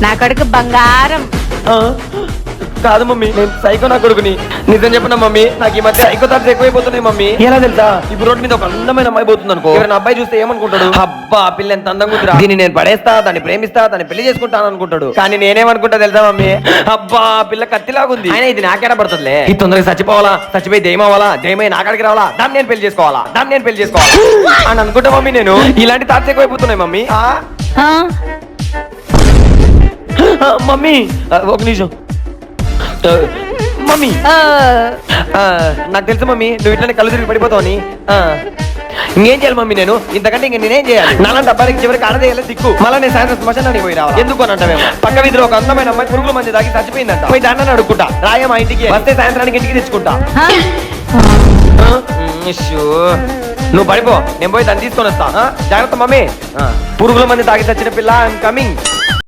నా కొడుకు బంగారం. కాదు మమ్మీ, నేను సైకో నా కొడుకుని. నిజం చెప్పిన మమ్మీ, నాకు ఈ మధ్య సైకో థాట్స్ ఎక్కువైపోతున్నాయి మమ్మీ. ఎలా తెలుసా? ఇప్పుడు రోడ్ మీద ఒక అందమైన అమ్మాయి పోతుంది అనుకో, ఎవరైనా అబ్బాయి చూస్తే ఏమనుకుంటాడు? అబ్బా పిల్ల ఎంత అందంగా ఉందిరా, దీన్ని నేను పడేస్తా, దాన్ని ప్రేమిస్తా, దాన్ని పెళ్లి చేసుకుంటాను అనుకుంటాడు. కానీ నేనేమనుకుంటా తెలుసా మమ్మీ? అబ్బా పిల్ల కత్తిలాగుంది, ఆయన ఇది నాకేడ పడుతుందిలే, ఈ తొందరగా చచ్చిపోవాలా, చచ్చిపోయి దయమవ్వాలా, దయమై నాకాడికి రావాలా, దాన్ని నేను పెళ్లి చేసుకోవాలా, దాన్ని నేను పెళ్లి చేసుకోవాలా అని అనుకుంటా మమ్మీ. నేను ఇలాంటి థాట్స్ ఎక్కువైపోతున్నాయి మమ్మీ. ఆ? మమ్మీ ఒక నిమిషం. మమ్మీ నాకు తెలుసు మమ్మీ, నువ్వు ఇట్లనే కళ్ళు తిరిగి పడిపోతావని. ఇంకేం చేయాలి మమ్మీ? నేను ఇంతకంటే ఇంక నేనేం చేయాలి? నాలాంటి అబ్బాయికి చివరికి ఆడదేయాలి దిక్కు. మళ్ళీ నేను సాయంత్రం శ్మశానానికి పోయి రావాలి. ఎందుకు అని అంటావేమో, పక్క వీధిలో ఒక అందమైన అమ్మాయి పురుగుల మంది తాగి చచ్చిపోయిందంట. పోయి దాన్ని అడుక్కుంటా, రాయ మా ఇంటికి వస్తే సాయంత్రానికి ఇంటికి తెచ్చుకుంటా. నువ్వు పడిపో, నేను పోయి దాన్ని తీసుకొని వస్తా. జాగ్రత్త మమ్మీ. పురుగుల మంది తాగి చచ్చిన పిల్ల ఐఎమ్ కమింగ్.